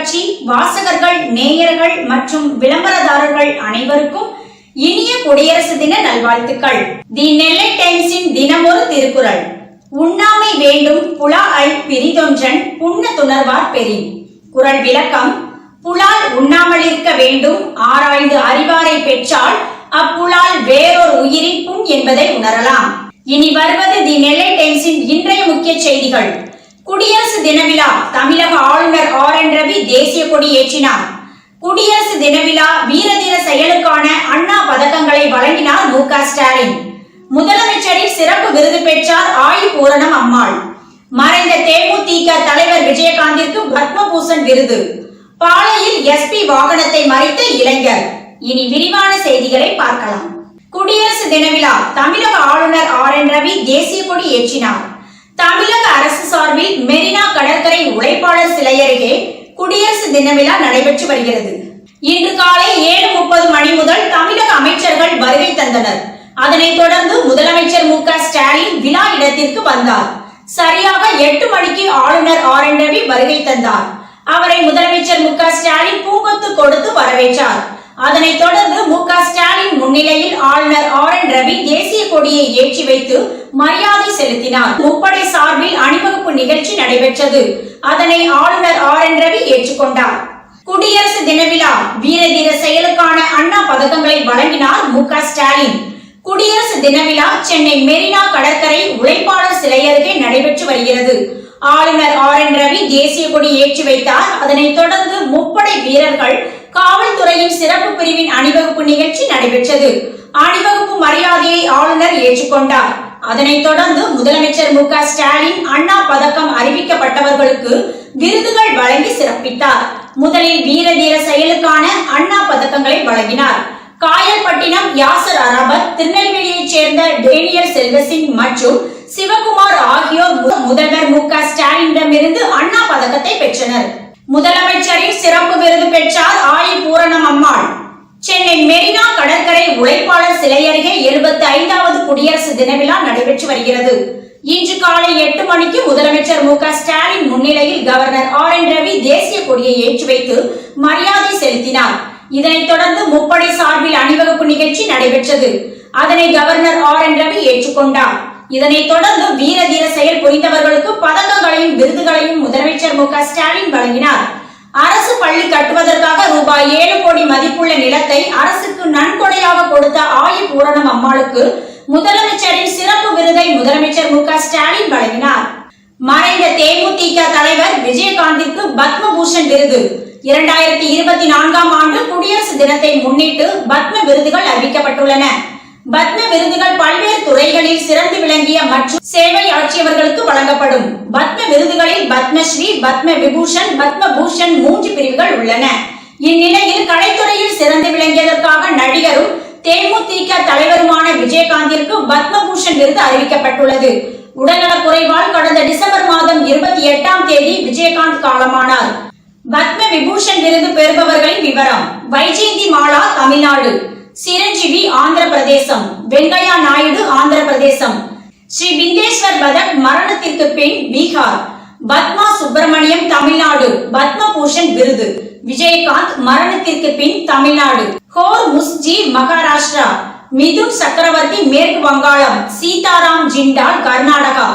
தொலைக்காட்சி வாசகர்கள், நேயர்கள் மற்றும் விளம்பரதாரர்கள் அனைவருக்கும் இனிய குடியரசு தின நல்வாழ்த்துக்கள். தி நெல்லை டைம்ஸின் தினமொரு திருக்குறள். உண்ணாமை வேண்டும் புலால் பிரிதொன்றன் புண்ண துணர்வார் பெறின். குறள் விளக்கம். புலால் உண்ணாமலிருக்க வேண்டும், ஆராய்ந்து அறிவாரை பெற்றால் அப்புலால் வேறொரு உயிரின் புண் என்பதை உணரலாம். இனி வருவது தி நெல்லை டைம்ஸின் இன்றைய முக்கிய செய்திகள். குடியரசு தின விழா. தமிழக ஆளுநர் ஆர்.என். ரவி தேசிய கொடி ஏற்றினார். குடியரசு தின விழா வீரதீர செயலுக்கான அண்ணா பதக்கங்களை வழங்கினார் மு.க. ஸ்டாலின். முதலமைச்சரின் சிறப்பு விருது பெற்றார் ஆயுபூரணம் அம்மாள். மறைந்த தேமுதிக தலைவர் விஜயகாந்திற்கு பத்மபூஷன் விருது. பாளையில் எஸ்பி வாகனத்தை மறித்த இளைஞர். இனி விரிவான செய்திகளை பார்க்கலாம். குடியரசு தின விழா. தமிழக ஆளுநர் ஆர்.என். ரவி தேசிய கொடி ஏற்றினார். தமிழக அரசு சார்பில் மெரினா கடற்கரை உழைப்பாளர் சிலை அருகே குடியரசு தின விழா நடைபெற்று வருகிறது. இன்று காலை 7:30 மணி முதல் தமிழக அமைச்சர்கள் வருகை தந்தனர். அதனைத் தொடர்ந்து முதலமைச்சர் மு.க. ஸ்டாலின் விழா இடத்திற்கு வந்தார். சரியாக 8 மணிக்கு ஆளுநர் ஆர்.என். ரவி வருகை தந்தார். அவரை முதலமைச்சர் மு.க. ஸ்டாலின் பூங்கொத்து கொடுத்து வரவேற்றார். அதனைத் தொடர்ந்து மு.க. ஸ்டாலின் முன்னிலையில் ஆளுநர் ஆர்.என். ரவி தேசிய கொடியை ஏற்றி வைத்து மரியாதை செலுத்தினார். முப்படை சார்பில் அணிவகுப்பு நிகழ்ச்சி நடைபெற்றது. அதனை ஆளுநர் ஆர்.என். ரவி ஏற்றுக்கொண்டார். குடியரசு தின விழா வீரதீர செயலுக்கான அண்ணா பதக்கங்களை வழங்கினார் மு.க. ஸ்டாலின். குடியரசு தின விழா சென்னை மெரினா கடற்கரை உழைப்பாளர் சிலை அருகே நடைபெற்று வருகிறது. ஆளுநர் ஆர்.என். ரவி தேசிய கொடி ஏற்றி வைத்தார். அதனைத் தொடர்ந்து முப்படை வீரர்கள், காவல்துறையின் சிறப்பு பிரிவின் அணிவகுப்பு நிகழ்ச்சி நடைபெற்றது. அணிவகுப்பு மரியாதையை ஆளுநர் ஏற்றுக்கொண்டார். அதனைத் தொடர்ந்து முதலமைச்சர் மு.க. ஸ்டாலின் அண்ணா பதக்கம் அறிவிக்கப்பட்டவர்களுக்கு விருதுகள் வழங்கி சிறப்பித்தார். முதலில் வீரதீர செயலுக்கான அண்ணா பதக்கங்களை வழங்கினார். காயல்பட்டினம் யாசர் அரபத், திருநெல்வேலியைச் சேர்ந்த டேனியல் செல்வசிங் மற்றும் சிவகுமார் ஆகியோர் முதல்வர் மு.க. ஸ்டாலினிடமிருந்து அண்ணா பதக்கத்தை பெற்றனர். முதலமைச்சரின் சிறப்பு விருது பெற்றார் ஆயுபூரணம் அம்மாள். சென்னை மெரினா கடற்கரை உழைப்பாளர் சிலை அருகே 75வது குடியரசு தின விழா நடைபெற்று வருகிறது. இன்று காலை 8 மணிக்கு முதலமைச்சர் மு.க. ஸ்டாலின் முன்னிலையில் கவர்னர் ஆர்.என். ரவி தேசிய கொடியை ஏற்றி வைத்து மரியாதை செலுத்தினார். இதனைத் தொடர்ந்து முப்படை சார்பில் அணிவகுப்பு நிகழ்ச்சி நடைபெற்றது. அதனை கவர்னர் ஆர்.என். ரவி ஏற்றுக்கொண்டார். இதனைத் தொடர்ந்து வீரதீர செயல் புரிந்தவர்களுக்கு பதக்கங்களையும் விருதுகளையும் முதலமைச்சர் மு.க. ஸ்டாலின் வழங்கினார். அரசு பள்ளி கட்டுவதற்காக ரூபாய் 7 கோடி மதிப்புள்ள நிலத்தை அரசுக்கு நன்கொடையாக கொடுத்த ஆயுபூரணம் அம்மாளுக்கு முதலமைச்சரின் சிறப்பு விருதை முதலமைச்சர் மு.க. ஸ்டாலின் வழங்கினார். மறைந்த தேமுதிக தலைவர் விஜயகாந்திற்கு பத்மபூஷன் விருது. 2024ஆம் ஆண்டு குடியரசு தினத்தை முன்னிட்டு பத்ம விருதுகள் அறிவிக்கப்பட்டுள்ளன. பத்ம விருதுகள் பல்வேறு துறைகளில் சிறந்து விளங்கிய மற்றும் சேவை ஆற்றியவர்களுக்கு வழங்கப்படும். பத்ம விருதுகளில் பத்மஸ்ரீ, பத்ம விபூஷன், பத்மபூஷன் 3 பிரிவுகள் உள்ளன. இந்நிலையில் கலைத்துறையில் சிறந்து விளங்கியதற்காக நடிகரும் தேமுதிக தலைவருமான விஜயகாந்திற்கு பத்மபூஷன் விருது அறிவிக்கப்பட்டுள்ளது. உடல்நலக் குறைவால் கடந்த டிசம்பர் மாதம் 28ஆம் தேதி விஜயகாந்த் காலமானார். பத்ம விபூஷன் விருது பெறுபவர்களின் விவரம். வைஜெயந்தி மாலா தமிழ்நாடு, சிரஞ்சீவி ஆந்திர பிரதேசம், வெங்கையா நாயுடு ஆந்திர பிரதேசம், ஸ்ரீ பிந்தேஸ்வர் பதக் மரணத்திற்கு பின் பீகார், பத்மா சுப்பிரமணியம் தமிழ்நாடு பத்மபூஷன் விருது, விஜயகாந்த் மரணத்திற்கு பின் தமிழ்நாடு, ஹோர் முஸ்ஜி மகாராஷ்டிரா, மிதுன் சக்கரவர்த்தி மேற்கு வங்காளம், Sitaram Jindal Karnataka,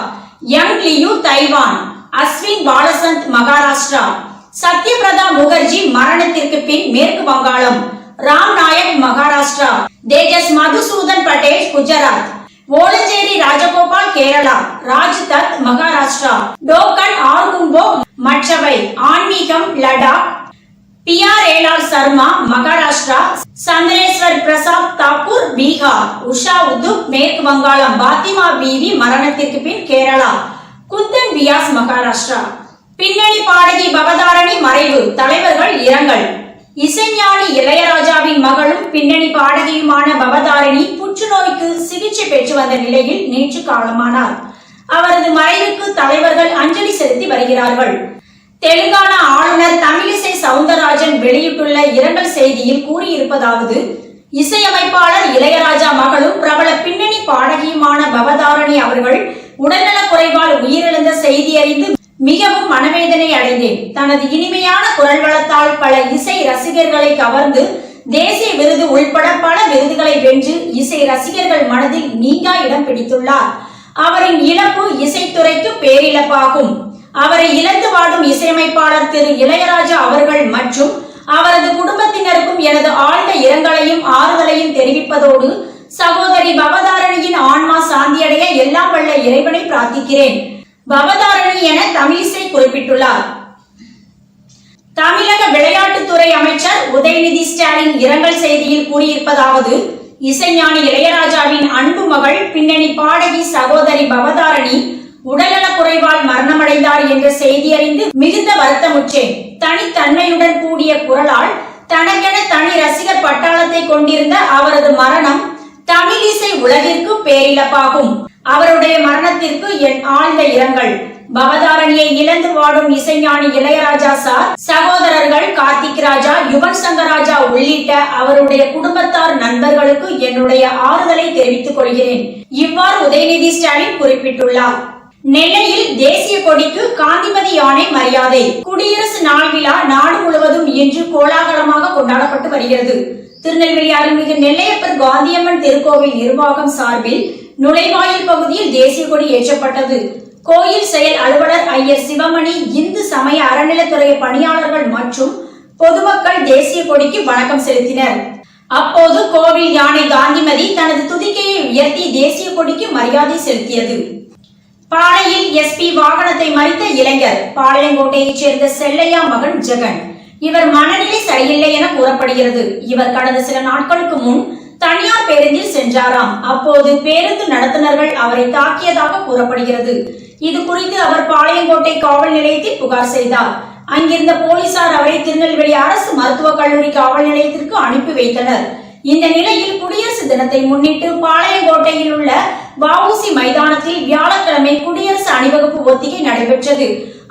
Young Liu Taiwan, Ashwin Balachand Maharashtra, Satyabrata Mukherjee மரணத்திற்கு பின் மேற்கு வங்காளம், ராம் நாயக் மகாராஷ்டிரா, தேஜஸ் மதுசூதன் பட்டேல் குஜராத், ஓலஞ்சேரி ராஜகோபால் கேரளா, ராஜ்தத் மகாராஷ்டிரா, டோக்கன் ஆர்கும்போ மற்றவை, ஆன்மீகம் லடாக், பிஆர் சர்மா மகாராஷ்டிரா, சந்திரேஸ்வர் பிரசாத் தாக்கூர் பீகார், உஷா உதுப் மேற்கு வங்காளம், பாத்திமா பீவி மரணத்திற்கு பின் கேரளா, குந்தன் வியாஸ் மகாராஷ்டிரா. பின்னணி பாடகி பவதாரணி மறைவு. தலைவர்கள் இரங்கல். இசைஞானி இளையராஜாவின் மகளும் பின்னணி பாடகியுமான பவதாரணி புற்றுநோய்க்கு சிகிச்சை பெற்று வந்த நிலையில் நேற்று காலமானார். அவரது மறைவுக்கு தலைவர்கள் அஞ்சலி செலுத்தி வருகிறார்கள். தெலுங்கானா ஆளுநர் தமிழிசை சவுந்தரராஜன் வெளியிட்டுள்ள இரங்கல் செய்தியில் கூறியிருப்பதாவது: இசையமைப்பாளர் இளையராஜா மகளும் பிரபல பின்னணி பாடகியுமான பவதாரணி அவர்கள் உடல்நலக் குறைவால் உயிரிழந்த செய்தி அறிந்து மிகவும் மனவேதனை அடைந்தேன். தனது இனிமையான குரல் வளத்தால் பல இசை ரசிகர்களை கவர்ந்து தேசிய விருது உள்பட பல விருதுகளை வென்று இசை ரசிகர்கள் மனதில் நீங்கா இடம் பிடித்துள்ளார். அவரின் இழப்பு இசைத்துறைக்கு பேரிழப்பாகும். அவரை இழந்து வாடும் இசையமைப்பாளர் திரு இளையராஜா அவர்கள் மற்றும் அவரது குடும்பத்தினருக்கும் எனது ஆழ்ந்த இரங்கலையும் ஆறுதலையும் தெரிவிப்பதோடு சகோதரி பவதாரணியின் ஆன்மா சாந்தியடைய எல்லாம் வல்ல இறைவனை பிரார்த்திக்கிறேன். பவதாரணி என தமிழிசை குறிப்பிட்டுள்ளார். தமிழக விளையாட்டுத்துறை அமைச்சர் உதயநிதி ஸ்டாலின் இரங்கல் செய்தியில் கூறியிருப்பதாவது: இசைஞானி இளையராஜாவின் அன்பு மகள் பின்னணி பாடகி சகோதரி பவதாரணி உடல்நலக் குறைவால் மரணமடைந்தார் என்ற செய்தி அறிந்து மிகுந்த வருத்தமுற்றேன். தனித்தன்மையுடன் கூடிய குரலால் தனக்கென தனி ரசிகர் பட்டாளத்தை கொண்டிருந்த அவரது மரணம் தமிழ் இசை உலகிற்கு பேரிழப்பாகும். அவருடைய மரணத்திற்கு என் ஆழ்ந்த இரங்கல். பவதாரணியை இழந்து வாடும் இசைஞானி இளையராஜா சார், சகோதரர்கள் கார்த்திக் ராஜா, யுவன் சங்கர் ராஜா உள்ளிட்ட அவருடைய குடும்பத்தார், நண்பர்களுக்கு என்னுடைய ஆறுதலை தெரிவித்துக் கொள்கிறேன். இவ்வாறு உதயநிதி ஸ்டாலின் குறிப்பிட்டுள்ளார். நெல்லையில் தேசிய கொடிக்கு காந்திமதி யானை மரியாதை. குடியரசு நாள் விழா நாடு முழுவதும் இன்று கோலாகலமாக கொண்டாடப்பட்டு வருகிறது. திருநெல்வேலி அருள்மிகு நெல்லையப்பர் காந்தியம்மன் திருக்கோவில் நிர்வாகம் சார்பில் நுழைவாயில் பகுதியில் தேசிய கொடி ஏற்றப்பட்டது. கோயில் செயல் அலுவலர் ஐயர் சிவமணி, இந்து சமய அறநிலைத்துறை பணியாளர்கள் மற்றும் பொதுமக்கள் தேசிய கொடிக்கு வணக்கம் செலுத்தினர். அப்போது கோவில் யானை காந்திமதி தனது துதிக்கையை உயர்த்தி தேசிய கொடிக்கு மரியாதை செலுத்தியது. பாளையில் எஸ்பி வாகனத்தை மறித்த இளைஞர். பாளையங்கோட்டையைச் சேர்ந்த செல்லையா மகன் ஜெகன். இவர் மனநிலை சரியில்லை என கூறப்படுகிறது. இவர் கடந்த சில நாட்களுக்கு முன் தனியார் பேருந்தில் சென்றாராம். அப்போது பேருந்து நடத்துனர்கள் அவரை தாக்கியதாக கூறப்படுகிறது. இது குறித்து அவர் பாளையங்கோட்டை காவல் நிலையத்தில் புகார் செய்தார். அங்கிருந்த போலீசார் அவரை திருநெல்வேலி அரசு மருத்துவக் கல்லூரி காவல் நிலையத்திற்கு அனுப்பி வைத்தனர். இந்த நிலையில் குடியரசு தினத்தை முன்னிட்டு பாளையங்கோட்டையில் உள்ள வஉசி மைதானத்தில் வியாழக்கிழமை குடியரசு அணிவகுப்பு ஒத்திகை நடைபெற்றது.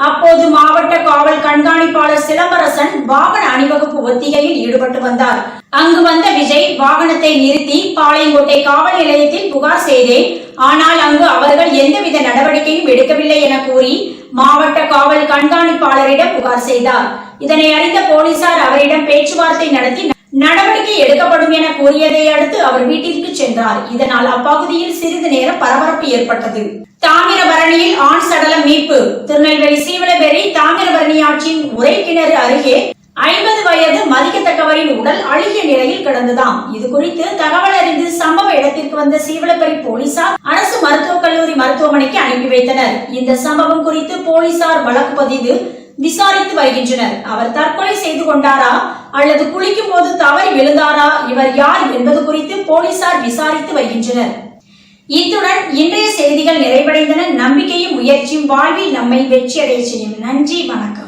அப்போது மாவட்ட காவல் கண்காணிப்பாளர் சிலம்பரசன் வாகன அணிவகுப்பு ஒத்திகையில் ஈடுபட்டு வந்தார். அங்கு வந்த விஜய் வாகனத்தை நிறுத்தி பாளையங்கோட்டை காவல் நிலையத்தில் புகார் செய்தேன், ஆனால் அங்கு அவர்கள் எந்தவித நடவடிக்கையும் எடுக்கவில்லை என கூறி மாவட்ட காவல் கண்காணிப்பாளரிடம் புகார் செய்தார். இதனை அறிந்த போலீசார் அவரிடம் பேச்சுவார்த்தை நடத்தி நடவடிக்கை எடுக்கப்படும் என கூறியதை அடுத்து அவர் வீட்டிற்கு சென்றார். இதனால் அப்பகுதியில் சிறிது நேரம் பரபரப்பு ஏற்பட்டது. தாமிரபரணியில் ஆண் சடலம் மீட்பு. திருநெல்வேலி சீவலபேரி தாமிரபரணி ஆற்றின் உரை கிணறு அருகே 50 வயது மதிக்கத்தக்கவரின் உடல் அழுகிய நிலையில் கிடந்ததாம். இது குறித்து தகவல் அறிந்து சம்பவ இடத்திற்கு வந்த சீவலபேரி போலீசார் அரசு மருத்துவக் கல்லூரி மருத்துவமனைக்கு அனுப்பி வைத்தனர். இந்த சம்பவம் குறித்து போலீசார் வழக்கு பதிவு விசாரித்து வருகின்றனர். அவர் தற்கொலை செய்து கொண்டாரா அல்லது குளிக்கும் போது தவறி விழுந்தாரா, இவர் யார் என்பது குறித்து போலீசார் விசாரித்து வருகின்றனர். இத்துடன் இன்றைய செய்திகள் நிறைவடைந்தன. நம்பிக்கையும் முயற்சியும் வாழ்வில் நம்மை வெற்றியடைய செய்யும். நன்றி, வணக்கம்.